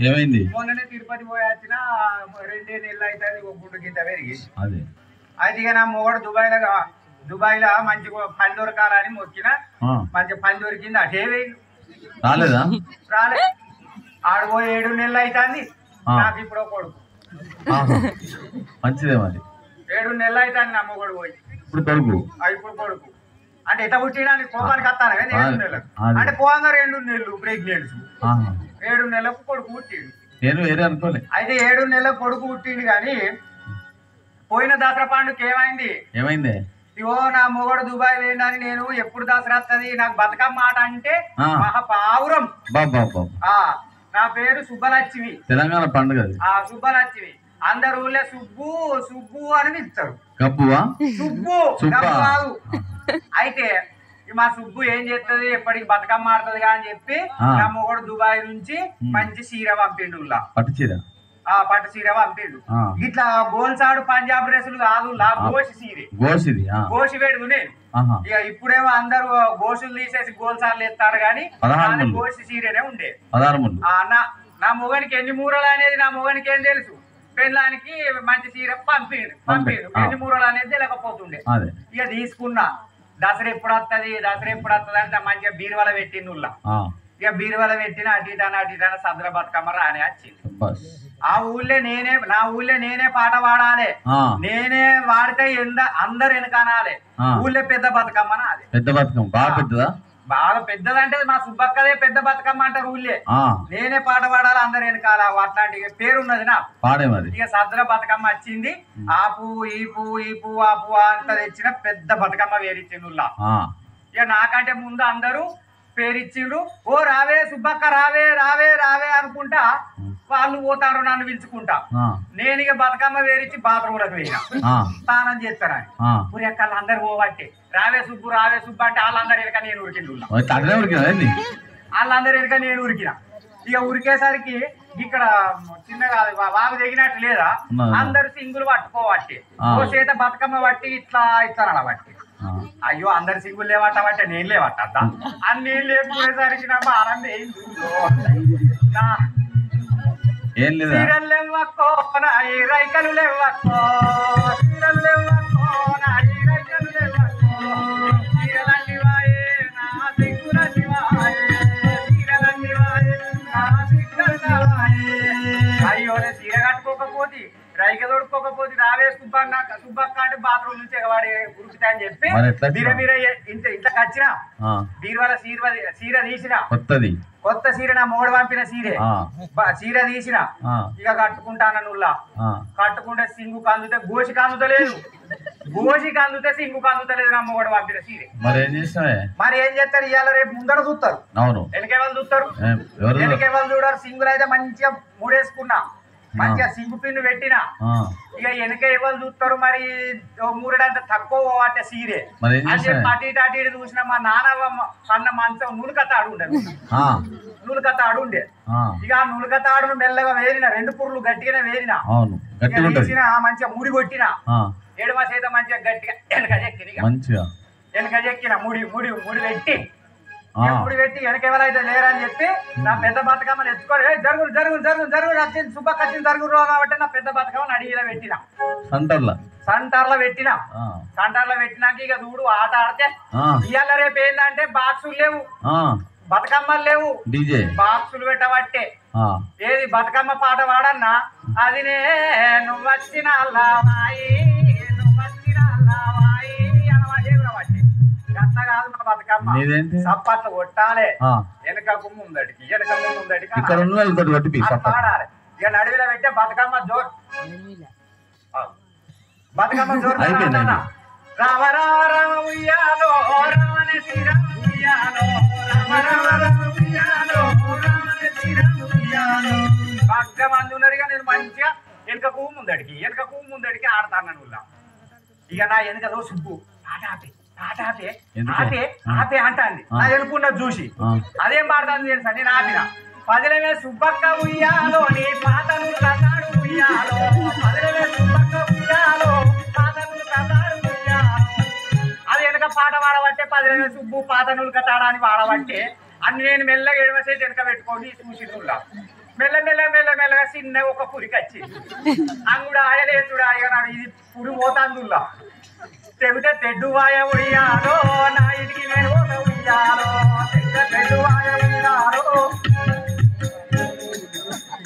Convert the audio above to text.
ఏమైంది? మొన్ననే తిరుపతి పోయి వచ్చిన 2 నెలలు అవుతుంది. ఒక గుండు గింత పెరిగి అదే అయితే ఇక నా మొగడు దుబాయ్లో మంచి పని దొరకాలని మొక్కిన. మంచి పని దొరికింది. అటే వేలు రాలేదా? రాలే. ఆడు పోయి 7 నెలలు అవుతుంది. నాకు ఇప్పుడు కొడుకు మంచిదే. మరి 7 నెలలు అవుతుంది నా మొగడు పోయి. ఇప్పుడు కొడుకు ఇప్పుడు కొడుకు అంటే ఎట్లా పుట్టినానికి కోపానికి వస్తాను కానీ 7 నెలలకు అంటే పోగా 2 నెలలు ప్రెగ్నెంట్స్ 7 నెలలకు కొడుకు పుట్టిండు. నేను వేరే అనుకోలే. అయితే 7 నెలలకు కొడుకు పుట్టిండు కానీ పోయిన దసరా పండుగ ఏమైంది? ఇవో నా మొగడు దుబాయ్ వేయడానికి నేను ఎప్పుడు దసరా వస్తుంది నాకు బతుకమ్మ మాట అంటే మహాపావురం. నా పేరు సుబ్బలక్ష్మి. తెలంగాణ పండుగ సుబ్బలక్ష్మి. అందరు ఊళ్ళో సుబ్బు సుబ్బు అని పిలుస్తారు. సుబ్బు కాదు. అయితే మా సుబ్బు ఏం చేస్తుంది ఎప్పటికి బతుకమ్మ ఆడుతుంది అని చెప్పి నా మొగడు దుబాయ్ నుంచి మంచి చీర పంపిండు. పట్టు చీర పంపిండు. ఇట్లా గోల్సాడు పంజాబ్ డ్రెస్సులు కాదు గోసి పెడుతు నేను. ఇక ఇప్పుడేమో అందరు గోసులు తీసేసి గోల్సార్లు ఎత్తారు కానీ గోసి చీరనే ఉండే. నా మొగనికి ఎన్ని మూరలు అనేది నా మొగనికి ఏం తెలుసు. పెళ్ళానికి మంచి చీర పంపిండు. ఎన్ని మూరలు అనేది తెలియకపోతుండే. ఇక తీసుకున్నా. దసరా ఎప్పుడు వస్తుంది అంటే మంచిగా బీరువాల పెట్టిండు. ఇక బీరువాల పెట్టిన అటు సద్ర బతుకమ్మ రానే వచ్చింది. ఆ ఊళ్ళో నేనే పాట పాడాలి. నేనే వాడితే అందరు వెనకనాలి. ఊళ్ళో పెద్ద బతుకమ్మ నాది. పెద్ద బతుకమ్మ బాగా పెద్దదంటే మా సుబ్బక్కదే పెద్ద బతుకమ్మ అంటారు ఊళ్ళే. నేనే పాట పాడాలి అందరు వెనకాల. అట్లాంటి పేరున్నది నా పాడేది. ఇక సద్ర బతుకమ్మ వచ్చింది. ఆ పువ్వు ఈ పువ్వు ఆ పువ్వు అంత తెచ్చిన పెద్ద బతుకమ్మ వేరిచ్చిండు. ఇక నాకంటే ముందు అందరూ పేరిచ్చిండు. ఓ రావే సుబ్బక్క రావే రావే రావే అనుకుంటా వాళ్ళు పోతారు నన్ను పిలుచుకుంటా. నేను ఇక బతుకమ్మ వేరిచ్చి బాత్రూంలోకి పోయినా స్నానం చేస్తానని. ఊరెక్కలు అందరు పోబట్టే రావే సుబ్బు అంటే వాళ్ళందరూ వెనక నేను ఉరికిండు. వాళ్ళందరూ వెనక నేను ఉరికినా. ఇక ఉరికేసరికి ఇక్కడ చిన్నగా వాగు తెగినట్టు లేదా అందరు సింగులు పట్టుకోబట్టి ఓ చేత బతుకమ్మ బట్టి ఇట్లా బట్టి అయ్యో అందరు సింగులు లేవట్టబట్టే నేను లేవట్టద్దా అన్ని లేకపోయేసరికి నా ఆనందం ఏం లేదు. చీరలు లేవక్కో నాయి రైకలు లేవక్కో చీరలు లేవక్కో నాయి రైకలు లేవక్కో చీరలన్నీ వాయే నా సిగ్గులన్నీ వాయే చీరలన్నీ వాయే నా సిగ్గులన్నీ వాయే. అయ్యో నేను చీర కట్టుకోకపోతే రైక తోడుకోకపోతే రావే సుబ్బక్క అంటే బాత్రూమ్ నుంచి వాడే ఉరుకుతా అని చెప్పి మీరే ఇంట్లోకి వచ్చిన బీరువాల చీర తీసిన కొత్త చీర నా మొగడు పంపిన చీర తీసిన. ఇక కట్టుకుంటానుల్లా కట్టుకుంటే సింగు కందుతే గోసి కందుతలేదు సింగు కందుతలేదు నా మొగడు పంపిన చీర. మరి ఏం చేస్తారు ఇవాళ రేపు ముందర చూస్తారు. వెనకేవాళ్ళు చూస్తారు వెనకేవాళ్ళు చూడరు. సింగులు అయితే మంచిగా మూడేసుకున్నా మంచిగా సింగు పిన్ను పెట్టినా. ఇక వెనక ఎవరు చూస్తారు మరి మూరడంత తక్కువ అంటే సీరే అని చెప్పి అటు ఇటు చూసిన మా నాన్న సన్న మంచం నూలుకత్తాడు ఉండే. ఇక ఆ నూలుకత్తాడును మెల్లగా వేరిన 2 పుర్లు గట్టిగానే వేరిన మంచిగా ముడి కొట్టిన. ఎడమ చేత మంచిగా గట్టిగా వెనక చెక్కిన ముడి పెట్టి వెనక ఎవరైతే లేరని చెప్పి నా పెద్ద బతుకమ్మని ఎత్తుకొని జరుగు వచ్చింది సుబ్బక్క వచ్చింది జరుగురు కాబట్టి నా పెద్ద బతుకమ్మని అడిగిలో పెట్టిన సెంటర్లో పెట్టినాక ఇక చూడు ఆట ఆడితే ఇవాళ రేపు ఏంటంటే బాక్సులు లేవు బతుకమ్మలు లేవు బాక్సులు పెట్టబట్టే ఏది బతుకమ్మ పాట పాడన్నా అది నువ్వు వచ్చిన కాదు మా బతుకమ్మ సప్పట్లు కొట్టాలి వెనకకు ముందడికి పాడాలి. ఇక నడువిలో పెట్టే బతుకమ్మ జోరు రామ రామ రామ ఉయ్యాలో రామనే శ్రీరామ ఉయ్యాలో రామ రామ రామ ఉయ్యాలో రామనే శ్రీరామ ఉయ్యాలో. బాగా మంది ఉన్నారుగా నేను మంచిగా వెనకకు ముందడికి ఆడతాను. ఇక నా వెనకలో సుబ్బు ఆపే అంటాంది. నా వెనుకున్నది చూసి అదేం పాడుతుంది తెలుసా నేను ఆపిన. పదిలమే సుబ్బక్క ఉయ్యాలో నీ పాతను కథాడు ఉయ్యాలో పదిలమే సుబ్బక్క ఉయ్యాలో పాతను కథాడు ఉయ్యాలో. అది వెనక పాట పాడబట్టే పదిలమే సుబ్బు పాతనులు కథాడా అని పాడబట్టే అన్ని నేను మెల్లగా ఎడమసేసి వెనక పెట్టుకొని చూసి మెల్లగా చిన్న ఒక పురికొచ్చి అంగుడు ఆయలేతుడు ఇక నాకు ఇది పురి పోతాందుల్లా తెగితే తెడ్డు వాయ ఉయ్యాలో నా ఇంటికి నేను ఒక ఉయ్యాలో